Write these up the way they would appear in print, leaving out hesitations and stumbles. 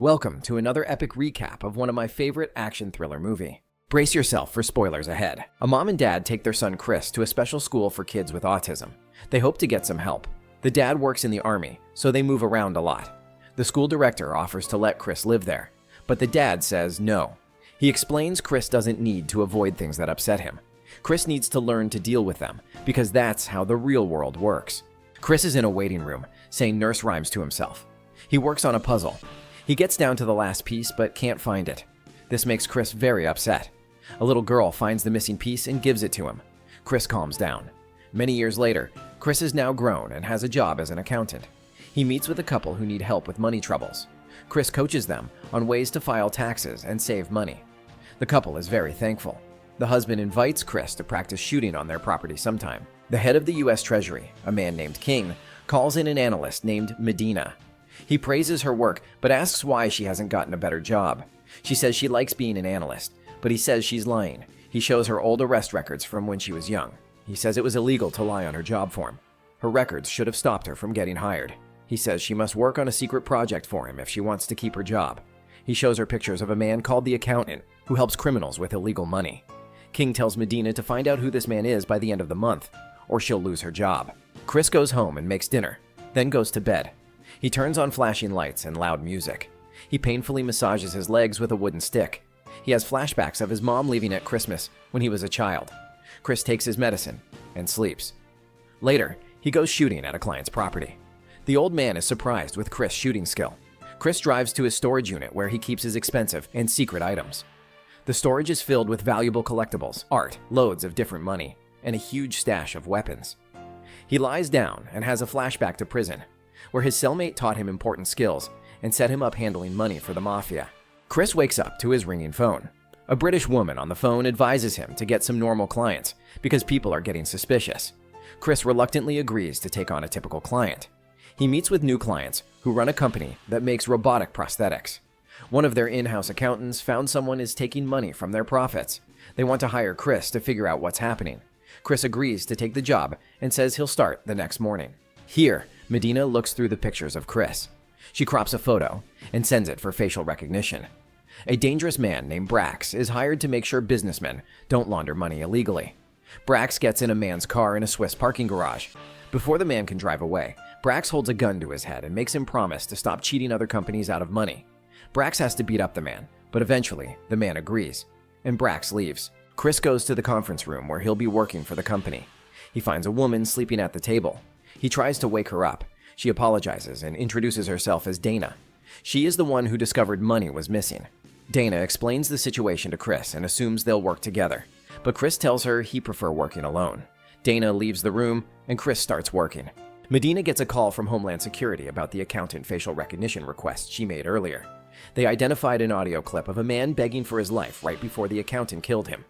Welcome to another epic recap of one of my favorite action thriller movie. Brace yourself for spoilers ahead. A mom and dad take their son Chris to a special school for kids with autism. They hope to get some help. The dad works in the army, so they move around a lot. The school director offers to let Chris live there, but the dad says no. He explains Chris doesn't need to avoid things that upset him. Chris needs to learn to deal with them, because that's how the real world works. Chris is in a waiting room, saying nurse rhymes to himself. He works on a puzzle. He gets down to the last piece but can't find it. This makes Chris very upset. A little girl finds the missing piece and gives it to him. Chris calms down. Many years later, Chris is now grown and has a job as an accountant. He meets with a couple who need help with money troubles. Chris coaches them on ways to file taxes and save money. The couple is very thankful. The husband invites Chris to practice shooting on their property sometime. The head of the U.S. Treasury, a man named King, calls in an analyst named Medina. He praises her work, but asks why she hasn't gotten a better job. She says she likes being an analyst, but he says she's lying. He shows her old arrest records from when she was young. He says it was illegal to lie on her job form. Her records should have stopped her from getting hired. He says she must work on a secret project for him if she wants to keep her job. He shows her pictures of a man called the Accountant, who helps criminals with illegal money. King tells Medina to find out who this man is by the end of the month, or she'll lose her job. Chris goes home and makes dinner, then goes to bed. He turns on flashing lights and loud music. He painfully massages his legs with a wooden stick. He has flashbacks of his mom leaving at Christmas when he was a child. Chris takes his medicine and sleeps. Later, he goes shooting at a client's property. The old man is surprised with Chris' shooting skill. Chris drives to his storage unit where he keeps his expensive and secret items. The storage is filled with valuable collectibles, art, loads of different money, and a huge stash of weapons. He lies down and has a flashback to prison, where his cellmate taught him important skills and set him up handling money for the mafia. Chris wakes up to his ringing phone. A British woman on the phone advises him to get some normal clients because people are getting suspicious. Chris reluctantly agrees to take on a typical client. He meets with new clients who run a company that makes robotic prosthetics. One of their in-house accountants found someone is taking money from their profits. They want to hire Chris to figure out what's happening. Chris agrees to take the job and says he'll start the next morning. Here, Medina looks through the pictures of Chris. She crops a photo and sends it for facial recognition. A dangerous man named Brax is hired to make sure businessmen don't launder money illegally. Brax gets in a man's car in a Swiss parking garage. Before the man can drive away, Brax holds a gun to his head and makes him promise to stop cheating other companies out of money. Brax has to beat up the man, but eventually the man agrees, and Brax leaves. Chris goes to the conference room where he'll be working for the company. He finds a woman sleeping at the table. He tries to wake her up. She apologizes and introduces herself as Dana. She is the one who discovered money was missing. Dana explains the situation to Chris and assumes they'll work together, but Chris tells her he prefers working alone. Dana leaves the room and Chris starts working. Medina gets a call from Homeland Security about the accountant facial recognition request she made earlier. They identified an audio clip of a man begging for his life right before the accountant killed him.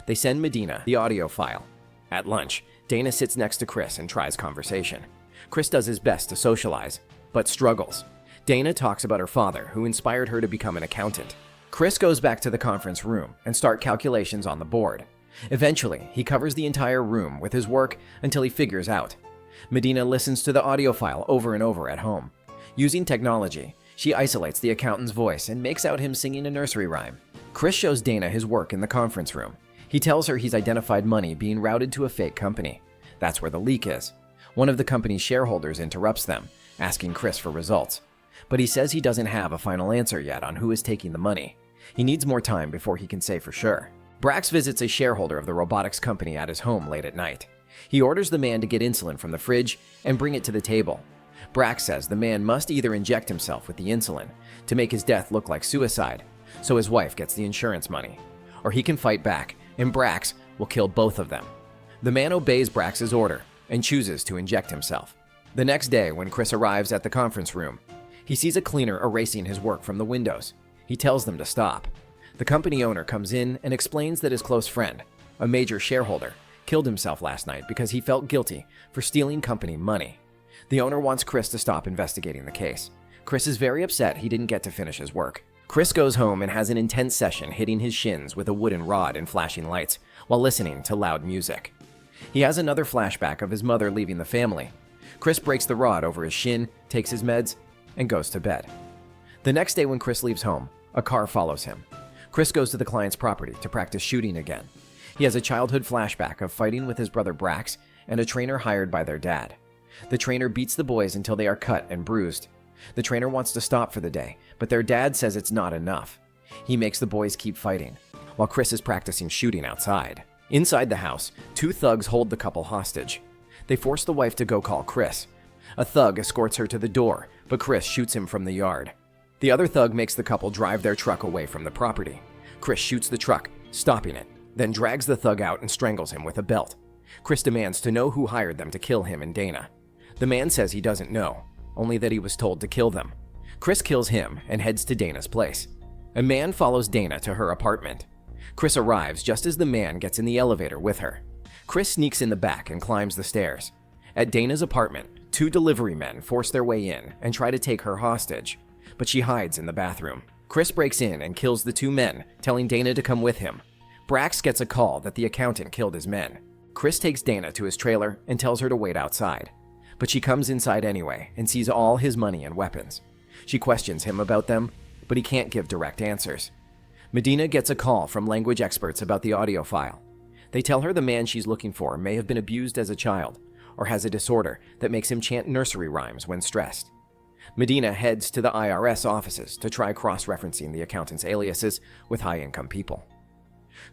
They send Medina the audio file. At lunch, Dana sits next to Chris and tries conversation. Chris does his best to socialize, but struggles. Dana talks about her father, who inspired her to become an accountant. Chris goes back to the conference room and starts calculations on the board. Eventually, he covers the entire room with his work until he figures out. Medina listens to the audio file over and over at home. Using technology, she isolates the accountant's voice and makes out him singing a nursery rhyme. Chris shows Dana his work in the conference room. He tells her he's identified money being routed to a fake company. That's where the leak is. One of the company's shareholders interrupts them, asking Chris for results. But he says he doesn't have a final answer yet on who is taking the money. He needs more time before he can say for sure. Brax visits a shareholder of the robotics company at his home late at night. He orders the man to get insulin from the fridge and bring it to the table. Brax says the man must either inject himself with the insulin to make his death look like suicide, so his wife gets the insurance money, or he can fight back and Brax will kill both of them. The man obeys Brax's order and chooses to inject himself. The next day, when Chris arrives at the conference room, he sees a cleaner erasing his work from the windows. He tells them to stop. The company owner comes in and explains that his close friend, a major shareholder, killed himself last night because he felt guilty for stealing company money. The owner wants Chris to stop investigating the case. Chris is very upset he didn't get to finish his work. Chris goes home and has an intense session hitting his shins with a wooden rod and flashing lights while listening to loud music. He has another flashback of his mother leaving the family. Chris breaks the rod over his shin, takes his meds, and goes to bed. The next day when Chris leaves home, a car follows him. Chris goes to the client's property to practice shooting again. He has a childhood flashback of fighting with his brother Brax and a trainer hired by their dad. The trainer beats the boys until they are cut and bruised. The trainer wants to stop for the day, but their dad says it's not enough. He makes the boys keep fighting, while Chris is practicing shooting outside. Inside the house, two thugs hold the couple hostage. They force the wife to go call Chris. A thug escorts her to the door, but Chris shoots him from the yard. The other thug makes the couple drive their truck away from the property. Chris shoots the truck, stopping it, then drags the thug out and strangles him with a belt. Chris demands to know who hired them to kill him and Dana. The man says he doesn't know, only that he was told to kill them. Chris kills him and heads to Dana's place. A man follows Dana to her apartment. Chris arrives just as the man gets in the elevator with her. Chris sneaks in the back and climbs the stairs. At Dana's apartment, two delivery men force their way in and try to take her hostage, but she hides in the bathroom. Chris breaks in and kills the two men, telling Dana to come with him. Brax gets a call that the accountant killed his men. Chris takes Dana to his trailer and tells her to wait outside. But she comes inside anyway and sees all his money and weapons. She questions him about them, but he can't give direct answers. Medina gets a call from language experts about the audio file. They tell her the man she's looking for may have been abused as a child or has a disorder that makes him chant nursery rhymes when stressed. Medina heads to the IRS offices to try cross-referencing the accountant's aliases with high-income people.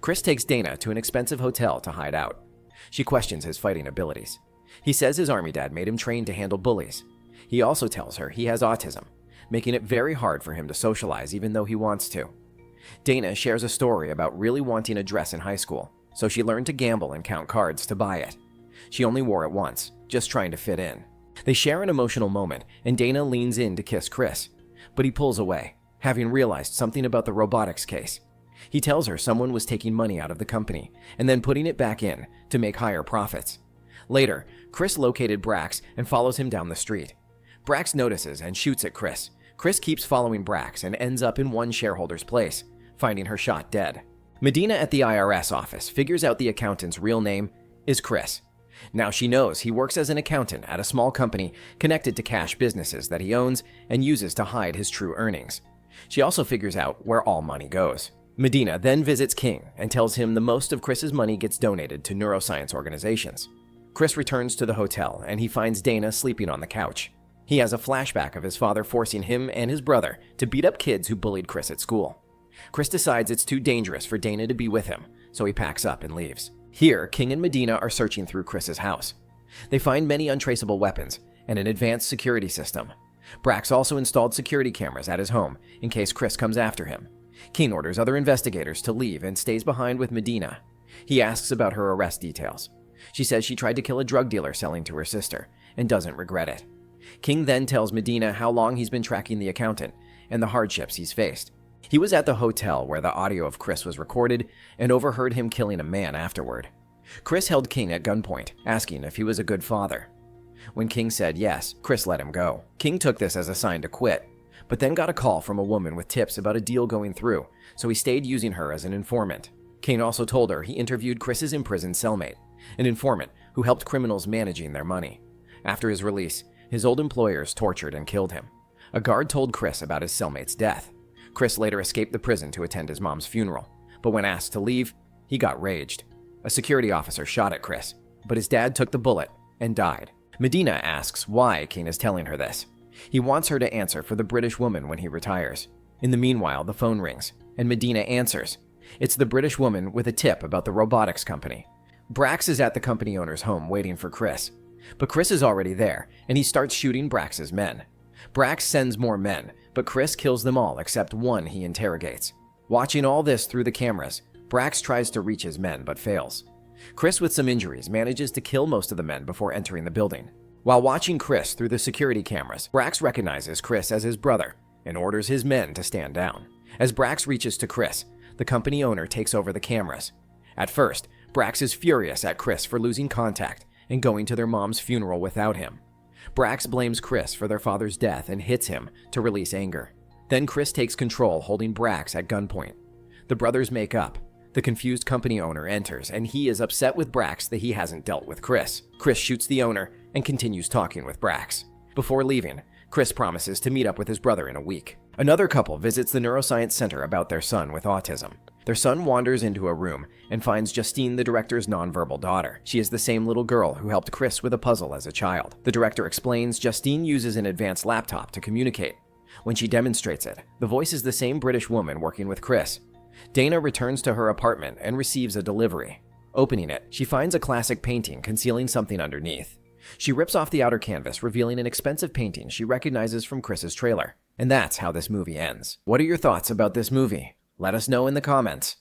Chris takes Dana to an expensive hotel to hide out. She questions his fighting abilities. He says his army dad made him trained to handle bullies. He also tells her he has autism, making it very hard for him to socialize even though he wants to. Dana shares a story about really wanting a dress in high school, so she learned to gamble and count cards to buy it. She only wore it once, just trying to fit in. They share an emotional moment, and Dana leans in to kiss Chris, but he pulls away, having realized something about the robotics case. He tells her someone was taking money out of the company and then putting it back in to make higher profits. Later, Chris located Brax and follows him down the street. Brax notices and shoots at Chris. Chris keeps following Brax and ends up in one shareholder's place, finding her shot dead. Medina at the IRS office figures out the accountant's real name is Chris. Now she knows he works as an accountant at a small company connected to cash businesses that he owns and uses to hide his true earnings. She also figures out where all money goes. Medina then visits King and tells him the most of Chris's money gets donated to neuroscience organizations. Chris returns to the hotel and he finds Dana sleeping on the couch. He has a flashback of his father forcing him and his brother to beat up kids who bullied Chris at school. Chris decides it's too dangerous for Dana to be with him, so he packs up and leaves. Here, King and Medina are searching through Chris's house. They find many untraceable weapons and an advanced security system. Brax also installed security cameras at his home in case Chris comes after him. King orders other investigators to leave and stays behind with Medina. He asks about her arrest details. She says she tried to kill a drug dealer selling to her sister and doesn't regret it. King then tells Medina how long he's been tracking the accountant and the hardships he's faced. He was at the hotel where the audio of Chris was recorded and overheard him killing a man afterward. Chris held King at gunpoint, asking if he was a good father. When King said yes, Chris let him go. King took this as a sign to quit, but then got a call from a woman with tips about a deal going through, so he stayed using her as an informant. King also told her he interviewed Chris's imprisoned cellmate, an informant who helped criminals managing their money. After his release, his old employers tortured and killed him. A guard told Chris about his cellmate's death. Chris later escaped the prison to attend his mom's funeral, but when asked to leave, he got raged. A security officer shot at Chris, but his dad took the bullet and died. Medina asks why King is telling her this. He wants her to answer for the British woman when he retires. In the meanwhile, the phone rings, and Medina answers. It's the British woman with a tip about the robotics company. Brax is at the company owner's home waiting for Chris, but Chris is already there, and he starts shooting Brax's men. Brax sends more men, but Chris kills them all except one he interrogates. Watching all this through the cameras, Brax tries to reach his men but fails. Chris, with some injuries, manages to kill most of the men before entering the building. While watching Chris through the security cameras, Brax recognizes Chris as his brother and orders his men to stand down. As Brax reaches to Chris, the company owner takes over the cameras. At first, Brax is furious at Chris for losing contact and going to their mom's funeral without him. Brax blames Chris for their father's death and hits him to release anger. Then Chris takes control, holding Brax at gunpoint. The brothers make up. The confused company owner enters, and he is upset with Brax that he hasn't dealt with Chris. Chris shoots the owner and continues talking with Brax. Before leaving, Chris promises to meet up with his brother in a week. Another couple visits the neuroscience center about their son with autism. Their son wanders into a room and finds Justine, the director's nonverbal daughter. She is the same little girl who helped Chris with a puzzle as a child. The director explains Justine uses an advanced laptop to communicate. When she demonstrates it, the voice is the same British woman working with Chris. Dana returns to her apartment and receives a delivery. Opening it, she finds a classic painting concealing something underneath. She rips off the outer canvas, revealing an expensive painting she recognizes from Chris's trailer. And that's how this movie ends. What are your thoughts about this movie? Let us know in the comments.